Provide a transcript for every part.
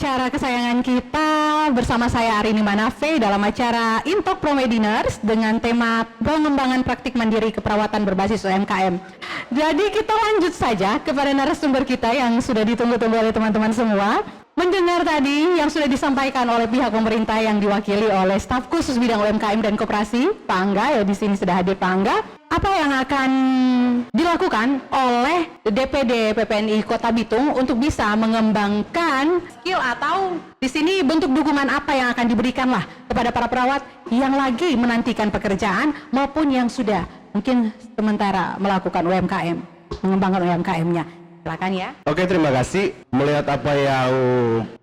acara kesayangan kita bersama saya Arini Manafe dalam acara Intok Promediners dengan tema pengembangan praktik mandiri keperawatan berbasis UMKM. Jadi kita lanjut saja kepada narasumber kita yang sudah ditunggu-tunggu oleh teman-teman semua. Mendengar tadi yang sudah disampaikan oleh pihak pemerintah yang diwakili oleh staf khusus bidang UMKM dan koperasi, Pak Angga, ya di sini sudah hadir Pak Angga. Apa yang akan dilakukan oleh DPD PPNI Kota Bitung untuk bisa mengembangkan skill atau di sini bentuk dukungan apa yang akan diberikan lah kepada para perawat yang lagi menantikan pekerjaan maupun yang sudah mungkin sementara melakukan UMKM, mengembangkan UMKM-nya. Silakan ya. Oke, terima kasih. Melihat apa yang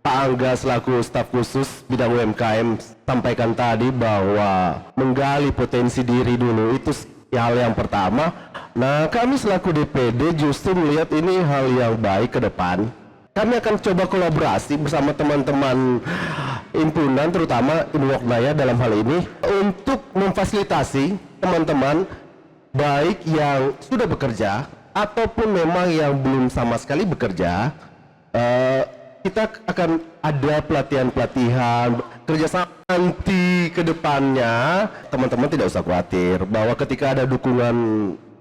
Pak Angga selaku staf khusus bidang UMKM sampaikan tadi bahwa menggali potensi diri dulu itu hal yang pertama. Nah, kami selaku DPD justru melihat ini hal yang baik ke depan. Kami akan coba kolaborasi bersama teman-teman himpunan, terutama Inwoknaya dalam hal ini, untuk memfasilitasi teman-teman baik yang sudah bekerja ataupun memang yang belum sama sekali bekerja. Kita akan ada pelatihan-pelatihan kerjasama nanti ke depannya. Teman-teman tidak usah khawatir bahwa ketika ada dukungan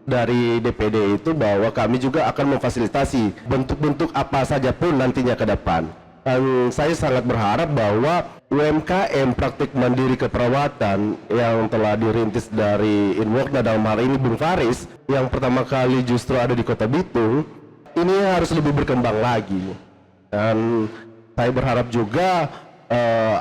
dari DPD itu bahwa kami juga akan memfasilitasi bentuk-bentuk apa saja pun nantinya ke depan. Dan saya sangat berharap bahwa UMKM praktik mandiri keperawatan yang telah dirintis dari Inwokna dalam hal ini Bung Faris yang pertama kali justru ada di Kota Bitung, ini harus lebih berkembang lagi. Dan saya berharap juga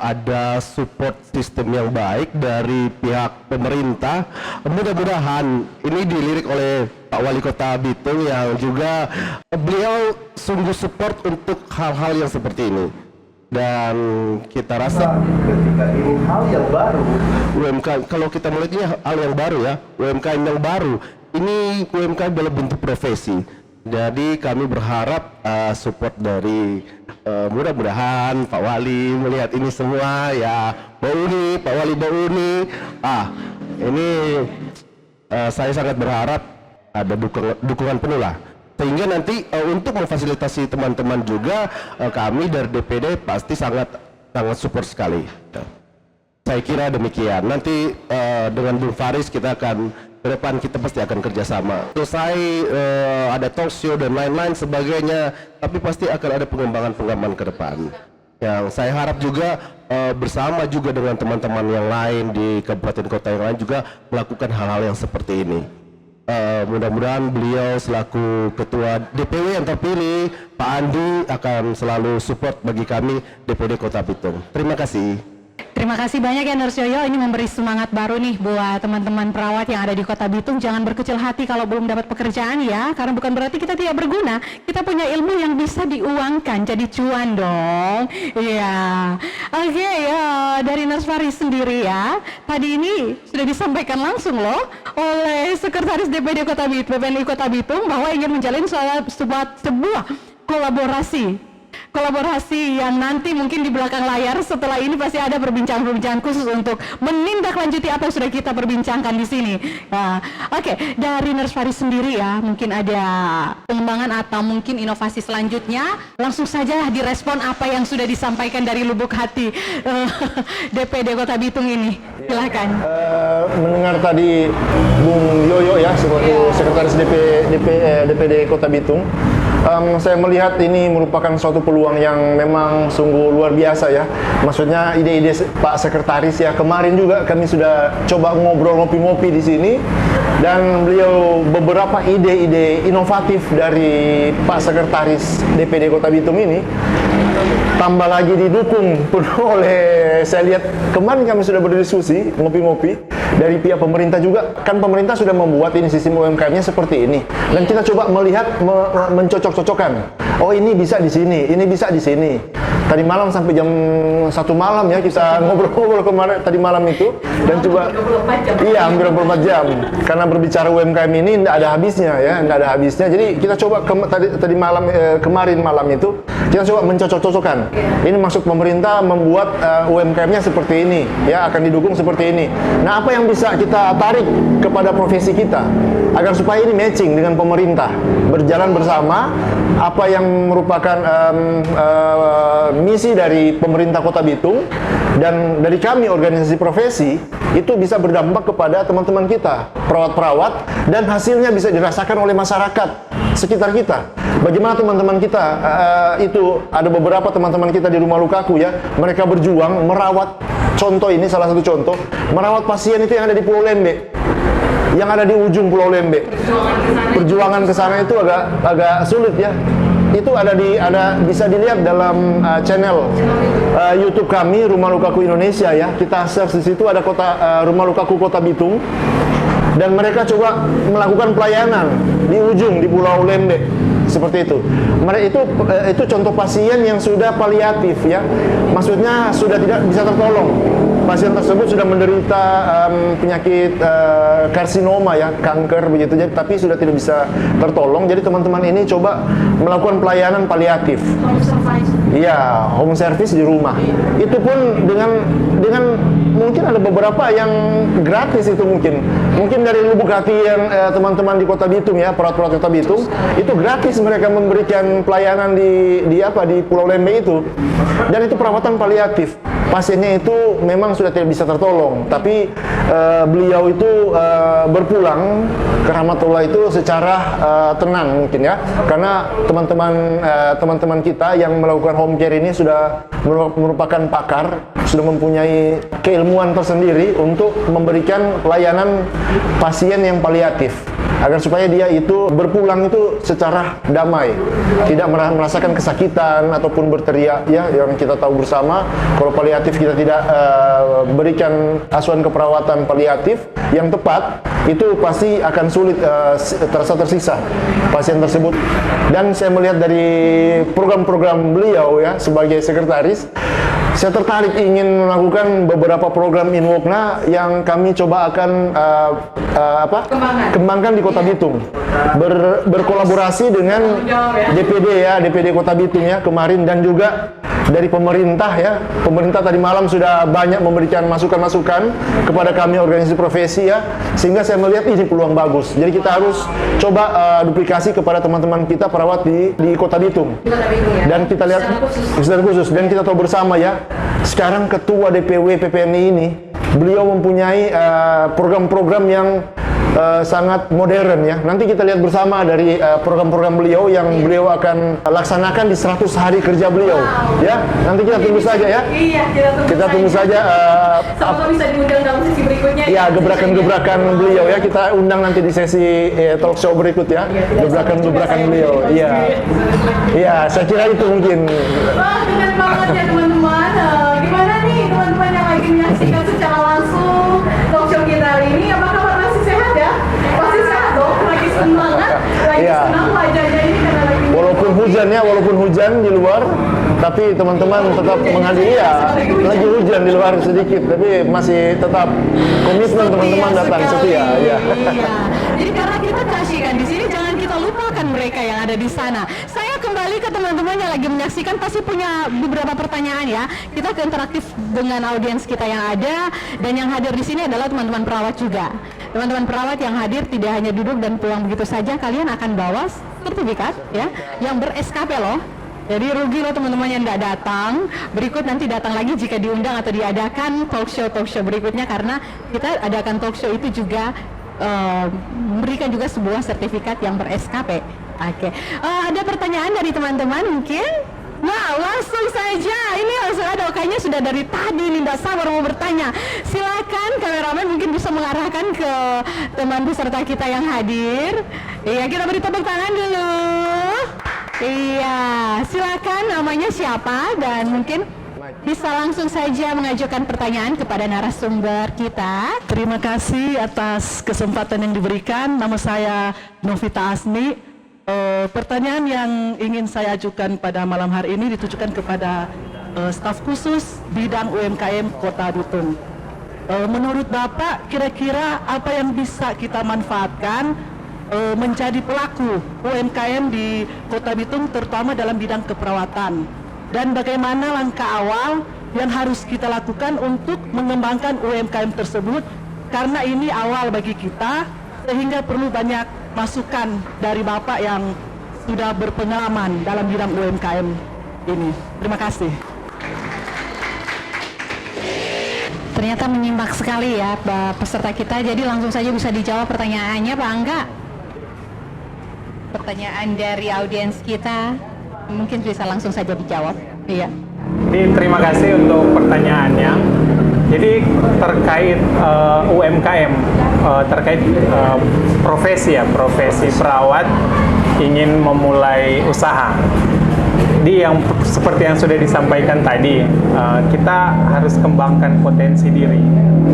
ada support sistem yang baik dari pihak pemerintah. Mudah-mudahan ini dilirik oleh Pak Wali Kota Bitung yang juga beliau sungguh support untuk hal-hal yang seperti ini. Dan kita rasa ketika ini hal yang baru, UMKM, kalau kita melihatnya hal yang baru ya, UMKM yang baru, ini UMKM dalam bentuk profesi. Jadi kami berharap support dari mudah-mudahan Pak Wali melihat ini semua ya, Mbak Uni, Pak Wali, Mbak Uni. Ini saya sangat berharap ada dukungan penuh lah. Sehingga nanti untuk memfasilitasi teman-teman juga kami dari DPD pasti sangat support sekali. Saya kira demikian. Nanti dengan Bung Faris kita akan ke depan kita pasti akan kerjasama. Selesai ada talk show dan lain-lain sebagainya, tapi pasti akan ada pengembangan ke depan. Yang saya harap juga bersama juga dengan teman-teman yang lain di kabupaten kota yang lain juga melakukan hal-hal yang seperti ini. Mudah-mudahan beliau selaku ketua DPW yang terpilih, Pak Andi, akan selalu support bagi kami DPD Kota Bitung. Terima kasih. Terima kasih banyak ya Nurse Yoyo, ini memberi semangat baru nih buat teman-teman perawat yang ada di Kota Bitung. Jangan berkecil hati kalau belum dapat pekerjaan ya, karena bukan berarti kita tidak berguna. Kita punya ilmu yang bisa diuangkan, jadi cuan dong. Iya. Oke ya, dari Nurse Faris sendiri ya, tadi ini sudah disampaikan langsung loh oleh Sekretaris DPD Kota Bitung, PPNI Kota Bitung, bahwa ingin menjalin sebuah kolaborasi yang nanti mungkin di belakang layar setelah ini pasti ada perbincangan khusus untuk menindaklanjuti apa yang sudah kita perbincangkan di sini. Nah, oke, dari Nurse Faris sendiri ya, mungkin ada pengembangan atau mungkin inovasi selanjutnya, langsung saja direspon apa yang sudah disampaikan dari lubuk hati DPD Kota Bitung ini. Silakan. Mendengar tadi Bung Yoyo ya sebagai Sekretaris DPD Kota Bitung, saya melihat ini merupakan suatu peluang yang memang sungguh luar biasa ya. Maksudnya ide-ide Pak Sekretaris ya, kemarin juga kami sudah coba ngobrol ngopi-ngopi di sini dan beliau beberapa ide-ide inovatif dari Pak Sekretaris DPD Kota Bitung ini tambah lagi didukung penuh oleh, saya lihat kemarin kami sudah berdiskusi ngopi-ngopi dari pihak pemerintah juga, kan pemerintah sudah membuat ini sistem UMKM-nya seperti ini dan kita coba melihat mencocok-cocokkan. Oh, ini bisa di sini, ini bisa di sini. Tadi malam sampai jam 1 malam ya kita ngobrol-ngobrol kemarin tadi malam itu dan coba iya hampir 24 jam karena berbicara UMKM ini tidak ada habisnya ya, tidak ada habisnya. Jadi kita coba tadi malam kemarin malam itu kita coba mencocok-cocokkan. Ini maksud pemerintah membuat UMKM-nya seperti ini ya, akan didukung seperti ini. Nah, apa yang bisa kita tarik kepada profesi kita? agar supaya ini matching dengan pemerintah, berjalan bersama apa yang merupakan misi dari pemerintah Kota Bitung dan dari kami organisasi profesi itu bisa berdampak kepada teman-teman kita, perawat-perawat, dan hasilnya bisa dirasakan oleh masyarakat sekitar kita. Bagaimana teman-teman kita itu ada beberapa teman-teman kita di rumah lukaku ya, mereka berjuang merawat, contoh ini salah satu contoh, merawat pasien itu yang ada di Pulau Lembe, yang ada di ujung Pulau Lembe. Perjuangan ke sana itu agak sulit ya. Itu ada bisa dilihat dalam channel YouTube kami Rumah Lukaku Indonesia ya. Kita search di situ ada Rumah Lukaku Kota Bitung, dan mereka coba melakukan pelayanan di ujung di Pulau Lembe seperti itu. Mereka itu contoh pasien yang sudah paliatif ya. Maksudnya sudah tidak bisa tertolong. Pasien tersebut sudah menderita penyakit karsinoma ya, kanker begitu, jadi tapi sudah tidak bisa tertolong. Jadi teman-teman ini coba melakukan pelayanan paliatif. Iya, home service di rumah. Itu pun dengan mungkin ada beberapa yang gratis itu mungkin dari lubuk hati yang teman-teman di Kota Bitung ya, perawat-perawat Kota Bitung itu gratis mereka memberikan pelayanan di Pulau Lembe itu, dan itu perawatan paliatif. Pasiennya itu memang sudah tidak bisa tertolong, tapi beliau itu berpulang ke Rahmatullah itu secara tenang mungkin ya, karena teman-teman kita yang melakukan home care ini sudah merupakan pakar, sudah mempunyai keilmuan tersendiri untuk memberikan pelayanan pasien yang paliatif, agar supaya dia itu berpulang itu secara damai, tidak merasakan kesakitan ataupun berteriak ya, yang kita tahu bersama kalau paliatif kita tidak berikan asuhan keperawatan paliatif yang tepat, itu pasti akan sulit terasa tersisa pasien tersebut. Dan saya melihat dari program-program beliau ya sebagai sekretaris, saya tertarik ingin melakukan beberapa program Inwokna yang kami coba akan kembangkan di Kota Bitung, berkolaborasi dengan DPD Kota Bitung ya kemarin, dan juga dari pemerintah ya. Pemerintah tadi malam sudah banyak memberikan masukan-masukan kepada kami organisasi profesi ya, sehingga saya melihat ini peluang bagus. Jadi kita harus coba duplikasi kepada teman-teman kita perawat di Kota Bitung. Dan kita lihat secara khusus, dan kita tahu bersama ya, sekarang ketua DPW PPMI ini beliau mempunyai program-program yang sangat modern ya. Nanti kita lihat bersama dari program-program beliau yang beliau akan laksanakan di 100 hari kerja beliau. Ya, nanti kita tunggu saja ya. Iya, kita tunggu saja. Semoga bisa diundang dalam sesi berikutnya. Ya, gebrakan-gebrakan beliau ya. Kita undang nanti di sesi talk show berikut ya. Gebrakan-gebrakan beliau. Iya. Iya, saya kira itu mungkin. Wah, keren banget ya teman-teman. Gimana nih teman-teman yang lagi menyaksikan secara langsung talk show kita hari ini? Apa kabar, masih sehat ya? Pasti sehat dong, lagi semangat, lagi senang wajahnya ini karena lagi walaupun hujan di luar, tapi teman-teman tetap menghadiri ya. Lagi hujan di luar sedikit, tapi masih tetap komitmen teman-teman datang setia. Iya. Jadi karena kita kasihkan di sini, jangan kita lupakan mereka yang ada di sana. Saya kembali ke teman-teman yang lagi menyaksikan, pasti punya beberapa pertanyaan ya. Kita ke interaktif dengan audiens kita yang ada, dan yang hadir di sini adalah teman-teman perawat juga. Teman-teman perawat yang hadir tidak hanya duduk dan pulang begitu saja, kalian akan bawa sertifikat ya, yang ber-SKP loh. Jadi rugi loh teman-teman yang tidak datang. Berikut nanti datang lagi jika diundang atau diadakan talk show berikutnya, karena kita adakan talk show itu juga memberikan juga sebuah sertifikat yang ber-SKP. Oke. Ada pertanyaan dari teman-teman mungkin? Nah, langsung saja. Ini langsung ada, kayaknya sudah dari tadi nih, tidak sabar mau bertanya. Silakan kameramen mungkin bisa mengarahkan ke teman peserta kita yang hadir. Iya, kita beri tepuk tangan dulu. Iya, silakan, namanya siapa, dan mungkin bisa langsung saja mengajukan pertanyaan kepada narasumber kita. Terima kasih atas kesempatan yang diberikan. Nama saya Novita Asni. Pertanyaan yang ingin saya ajukan pada malam hari ini ditujukan kepada staf khusus bidang UMKM Kota Bitung. Menurut Bapak, kira-kira apa yang bisa kita manfaatkan menjadi pelaku UMKM di Kota Bitung, terutama dalam bidang keperawatan? Dan bagaimana langkah awal yang harus kita lakukan untuk mengembangkan UMKM tersebut, karena ini awal bagi kita sehingga perlu banyak masukan dari Bapak yang sudah berpengalaman dalam bidang UMKM ini. Terima kasih. Ternyata menyimak sekali ya peserta kita, jadi langsung saja bisa dijawab pertanyaannya Pak Angga. Pertanyaan dari audiens kita mungkin bisa langsung saja dijawab. Iya. Jadi terima kasih untuk pertanyaannya. Jadi terkait UMKM, terkait profesi ya, profesi perawat ingin memulai usaha. Jadi yang seperti yang sudah disampaikan tadi, kita harus kembangkan potensi diri.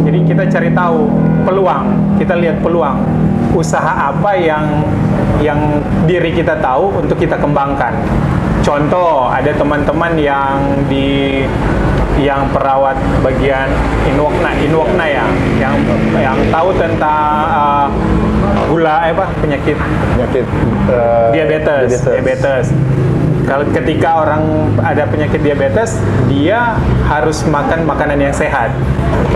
Jadi kita cari tahu peluang, kita lihat peluang usaha apa yang diri kita tahu untuk kita kembangkan. Contoh, ada teman-teman yang perawat bagian inwokna ya, yang tahu tentang penyakit diabetes. Kalau ketika orang ada penyakit diabetes, dia harus makan makanan yang sehat.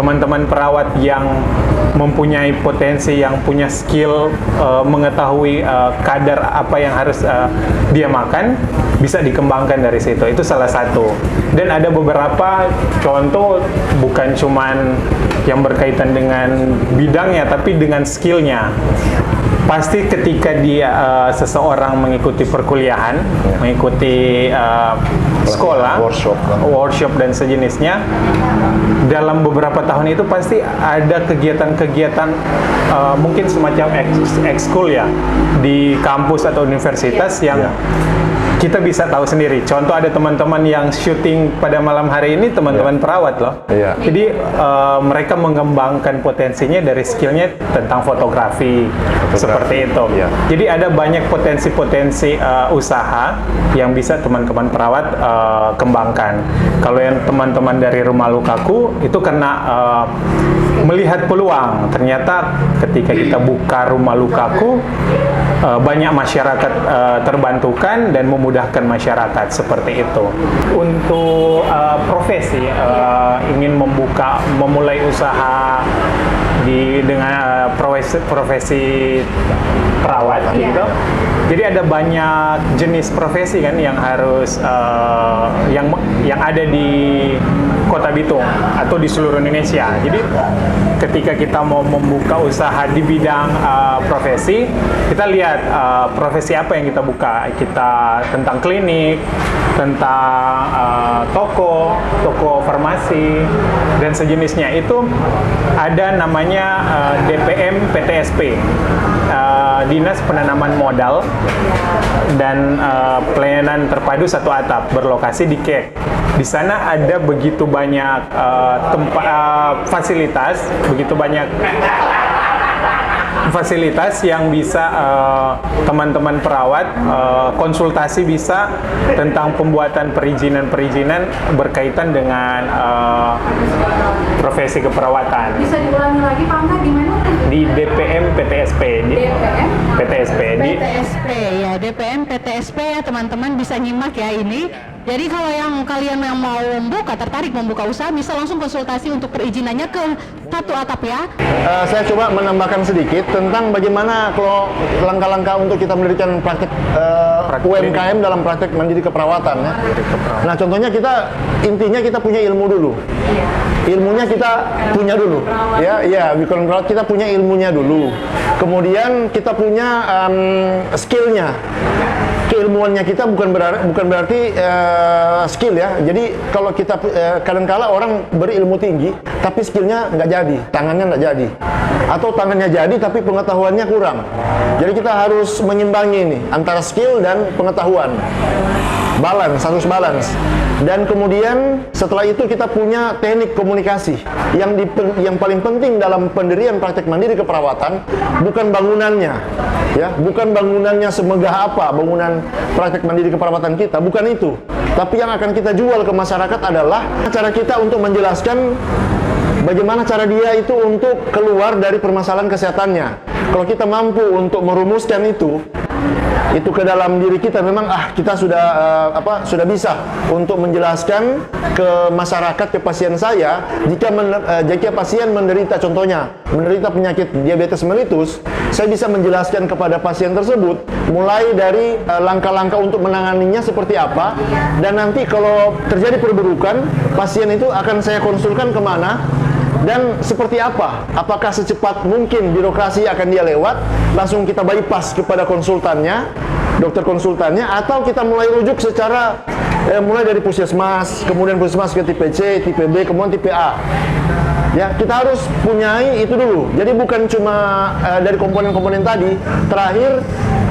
Teman-teman perawat yang mempunyai potensi, yang punya skill, mengetahui kadar apa yang harus dia makan, bisa dikembangkan dari situ. Itu salah satu. Dan ada beberapa contoh, bukan cuman yang berkaitan dengan bidangnya, tapi dengan skillnya. Pasti ketika dia seseorang mengikuti perkuliahan, mengikuti sekolah, workshop dan sejenisnya, dalam beberapa tahun itu pasti ada kegiatan-kegiatan mungkin semacam ekskul ya di kampus atau universitas yang kita bisa tahu sendiri. Contoh, ada teman-teman yang syuting pada malam hari ini, teman-teman perawat loh. Jadi mereka mengembangkan potensinya dari skillnya tentang fotografi. Seperti itu. Jadi ada banyak potensi-potensi usaha yang bisa teman-teman perawat kembangkan. Kalau yang teman-teman dari Rumah Lukaku itu karena melihat peluang. Ternyata ketika kita buka Rumah Lukaku, banyak masyarakat terbantukan dan memudahkan masyarakat, seperti itu. Untuk profesi, ingin memulai usaha dengan profesi perawat gitu. Jadi ada banyak jenis profesi kan yang harus yang ada di Kota Bitung atau di seluruh Indonesia. Jadi ketika kita mau membuka usaha di bidang profesi, kita lihat profesi apa yang kita buka. Kita tentang klinik, tentang toko farmasi dan sejenisnya. Itu ada namanya DPM PTSP, Dinas Penanaman Modal dan Pelayanan Terpadu Satu Atap, berlokasi di Kek. Di sana ada begitu banyak fasilitas, fasilitas yang bisa teman-teman perawat konsultasi bisa tentang pembuatan perizinan berkaitan dengan profesi keperawatan. Bisa diulangi lagi Pak Angga, di mana? Di DPM PTSP. PTSP Ya, DPM PTSP ya teman-teman, bisa nyimak ya ini. Jadi kalau kalian yang mau tertarik membuka usaha, bisa langsung konsultasi untuk perizinannya ke Satu Atap ya. Saya coba menambahkan sedikit tentang bagaimana kalau langkah-langkah untuk kita mendirikan praktek UMKM dalam praktek mandiri keperawatan ya. Nah, contohnya intinya kita punya ilmu dulu. Ilmunya kita punya dulu. Ya, bukan perawat, kita punya ilmunya dulu. Kemudian kita punya skillnya. Keilmuannya kita bukan berarti skill ya. Jadi kalau kita kadang-kala orang berilmu tinggi tapi skillnya nggak jadi, tangannya nggak jadi, atau tangannya jadi tapi pengetahuannya kurang. Jadi kita harus menyimbangi ini antara skill dan pengetahuan, harus balance. Dan kemudian setelah itu kita punya teknik komunikasi. Yang paling penting dalam pendirian praktek mandiri keperawatan bukan bangunannya, ya, bukan bangunannya semegah apa bangunan praktek mandiri keperawatan kita, bukan itu. Tapi yang akan kita jual ke masyarakat adalah cara kita untuk menjelaskan bagaimana cara dia itu untuk keluar dari permasalahan kesehatannya. Kalau kita mampu untuk merumuskan itu ke dalam diri kita, memang kita sudah bisa untuk menjelaskan ke masyarakat, ke pasien saya, jika pasien menderita, contohnya menderita penyakit diabetes mellitus, saya bisa menjelaskan kepada pasien tersebut mulai dari langkah-langkah untuk menanganinya seperti apa, dan nanti kalau terjadi perburukan, pasien itu akan saya konsulkan kemana dan seperti apa. Apakah secepat mungkin birokrasi akan dia lewat, langsung kita bypass kepada konsultannya, dokter konsultannya, atau kita mulai rujuk secara mulai dari puskesmas, kemudian puskesmas ke tipe C, tipe B, kemudian tipe A. Ya, kita harus punyai itu dulu. Jadi bukan cuma dari komponen-komponen tadi. Terakhir,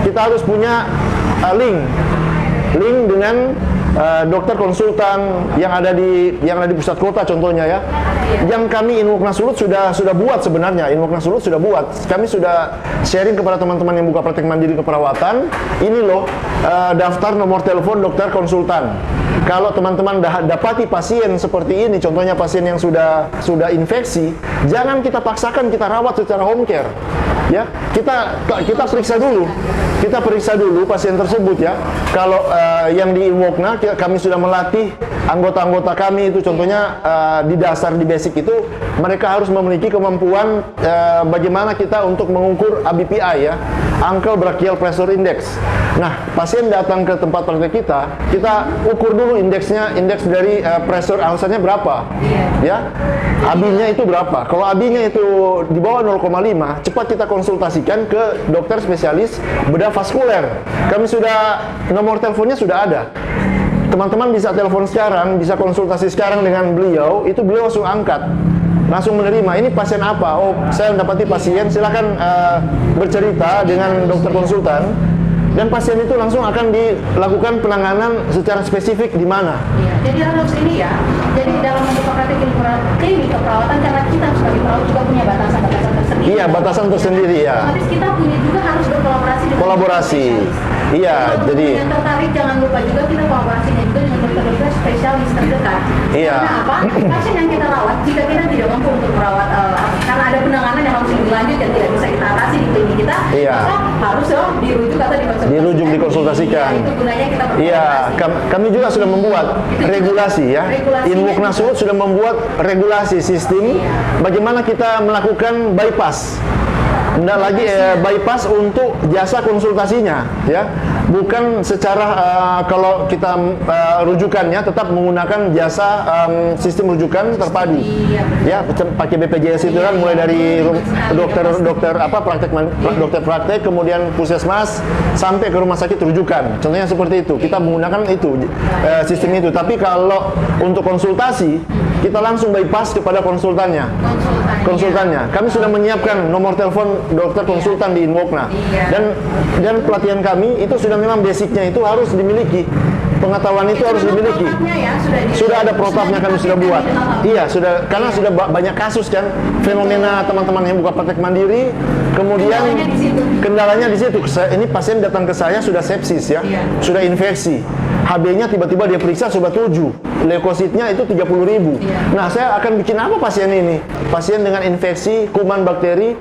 kita harus punya link dengan dokter konsultan yang ada di pusat kota contohnya ya. Yang kami Inwokna Sulut sudah buat sebenarnya. Inwokna Sulut sudah buat. Kami sudah sharing kepada teman-teman yang buka praktek mandiri keperawatan. Ini loh daftar nomor telepon dokter konsultan. Kalau teman-teman dapati pasien seperti ini, contohnya pasien yang sudah infeksi, jangan kita paksakan kita rawat secara home care. Ya, kita periksa dulu pasien tersebut ya. Kalau yang di Inwokna kami sudah melatih anggota-anggota kami itu, contohnya di dasar, di basic itu mereka harus memiliki kemampuan bagaimana kita untuk mengukur ABPI ya, Ankle Brachial Pressure Index. Nah, pasien datang ke tempat praktek kita ukur dulu indeks dari pressure ulcernya berapa, ya, AB-nya itu berapa. Kalau AB-nya itu di bawah 0,5, cepat kita konsultasikan ke dokter spesialis bedah vaskuler. Kami sudah, nomor teleponnya sudah ada. Teman-teman bisa telepon sekarang, bisa konsultasi sekarang dengan beliau, itu beliau langsung angkat, langsung menerima. Ini pasien apa? Oh, saya mendapati pasien, silakan bercerita dengan dokter konsultan. Dan pasien itu langsung akan dilakukan penanganan secara spesifik di mana. Jadi harus ini ya. Jadi dalam membuka praktek klinik keperawatan, karena kita sebagai perawat juga punya batasan-batasan tersendiri. Iya, batasan tersendiri ya. Tapi kita punya juga harus berkolaborasi dengan Kolaborasi. Iya, jadi yang tertarik jangan lupa juga kita kolaborasinya juga dengan dokter-dokter spesialis terdekat. Iya. Karena apa? Pasien yang kita rawat, jika kita tidak mampu untuk merawat karena ada penanganan yang harus lebih lanjut yang tidak bisa kita atasi di klinik kita, Iya. maka harus dirujuk atau dikonsultasikan. Itu gunanya kita berkolaborasi. Iya, kami juga sudah membuat regulasi ya. Inwokna Sulut sudah membuat regulasi sistem bagaimana kita melakukan bypass. Tidak lagi bypass untuk jasa konsultasinya, ya. Bukan secara kalau kita rujukannya tetap menggunakan jasa sistem rujukan terpadu, ya, pakai BPJS itu kan, mulai dari dokter praktek, kemudian puskesmas sampai ke rumah sakit rujukan. Contohnya seperti itu. Kita menggunakan itu sistem itu. Tapi kalau untuk konsultasi kita langsung bypass kepada konsultannya. Kami sudah menyiapkan nomor telepon dokter konsultan di Inwokna. Dan pelatihan kami itu sudah memang basicnya itu harus dimiliki. Pengetahuan itu harus dimiliki. Sudah ada protapnya kami sudah buat. Iya, sudah, karena sudah banyak kasus kan, fenomena teman-teman yang buka praktek mandiri, kemudian kendalanya di situ. Ini pasien datang ke saya sudah sepsis ya, sudah infeksi. HB-nya tiba-tiba dia periksa sudah 7, leukositnya itu 30.000. Nah, saya akan bikin apa pasien ini? Pasien dengan infeksi kuman bakteri,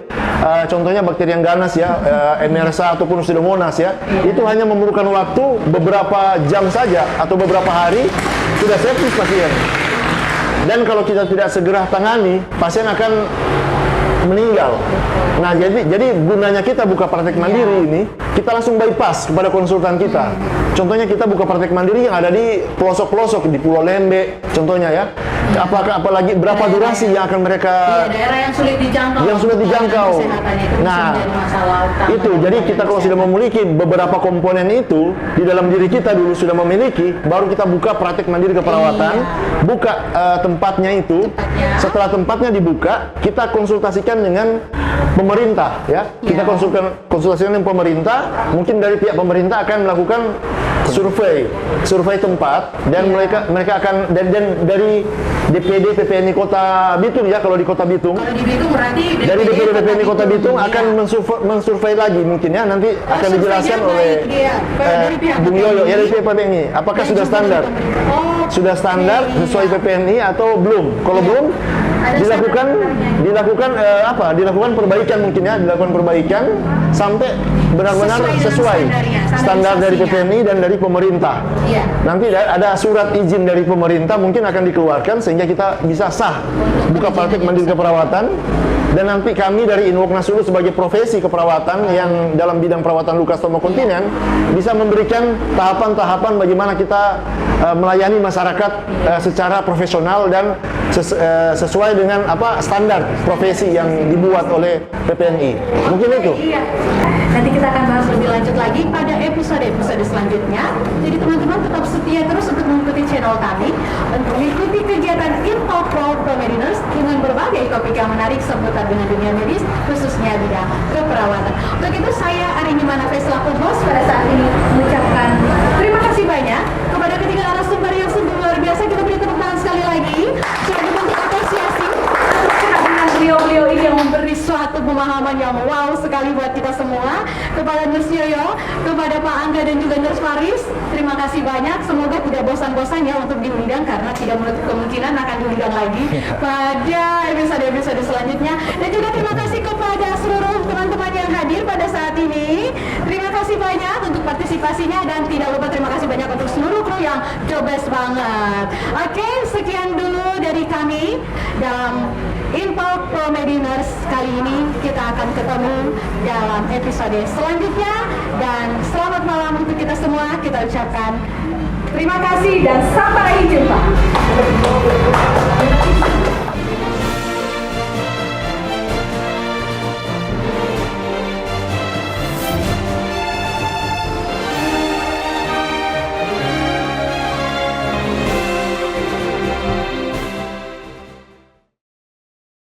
contohnya bakteri yang ganas ya, MRSA ataupun Pseudomonas ya, itu hanya memerlukan waktu beberapa jam saja atau beberapa hari sudah sepsis pasien. Dan kalau kita tidak segera tangani, pasien akan meninggal. Nah, jadi gunanya kita buka praktek mandiri ini, kita langsung bypass kepada konsultan kita. Contohnya kita buka praktek mandiri yang ada di pelosok-pelosok di Pulau Lembe, contohnya ya. Apalagi berapa durasi yang akan mereka daerah yang sulit dijangkau. Nah, itu jadi kita kalau sudah memiliki beberapa komponen itu di dalam diri kita dulu sudah memiliki, baru kita buka praktek mandiri keperawatan, buka tempatnya itu. Setelah tempatnya dibuka, kita konsultasikan dengan pemerintah ya. Kita konsultasikan dengan pemerintah, mungkin dari pihak pemerintah akan melakukan survei tempat, dan mereka akan dan dari DPD PPNI Kota Bitung ya, kalau di Kota Bitung. Kalau di Bitung berarti dari DPD PPNI Kota Bitung akan mensurvei lagi mungkin ya, nanti akan dijelaskan oleh Bung Yoyo ya dari PPNI. Apakah sudah standar? Sudah standar sesuai PPNI atau belum? Kalau belum, dilakukan perbaikan mungkin ya, dilakukan perbaikan sampai benar-benar sesuai standar dari PPNI dan dari pemerintah. Nanti ada surat izin dari pemerintah mungkin akan dikeluarkan sehingga kita bisa sah buka praktek mandiri keperawatan Dan nanti kami dari Inwok Nasulu sebagai profesi keperawatan yang dalam bidang perawatan luka stoma kontinen bisa memberikan tahapan-tahapan bagaimana kita melayani masyarakat secara profesional dan sesuai dengan standar profesi yang dibuat oleh PPNI. Mungkin itu. Iya. Nanti kita akan bahas lebih lanjut lagi pada episode-episode selanjutnya. Jadi teman-teman tetap setia terus untuk mengikuti channel kami untuk mengikuti kegiatan Info Pro Promediners dengan berbagai topik yang menarik seputar dengan dunia medis, khususnya bidang keperawatan. Untuk itu saya Arini Manafe selaku host pada saat ini mengucapkan terima kasih banyak kepada ketiga narasumber yang sungguh luar biasa. Kita beri tepuk tangan sekali lagi sebagai bentuk apresiasi atas kehadiran beliau-beliau ini yang memberi suatu pemahaman yang wow sekali buat kita semua. Kepada Nurse Yoyo, kepada Pak Angga dan juga Nurse Faris, terima kasih banyak. Semoga tidak bosan-bosan ya untuk diundang, karena tidak menutup kemungkinan akan diundang lagi pada episode-episode selanjutnya. Dan juga terima kasih kepada seluruh teman-teman yang hadir pada saat ini. Terima kasih banyak untuk partisipasinya, dan tidak lupa terima kasih banyak untuk seluruh kru yang the best banget. Oke, sekian dulu dari kami dalam Info Promediners. Kali ini kita akan ketemu dalam episode selanjutnya, dan selamat malam untuk kita semua. Kita ucapkan terima kasih dan sampai jumpa.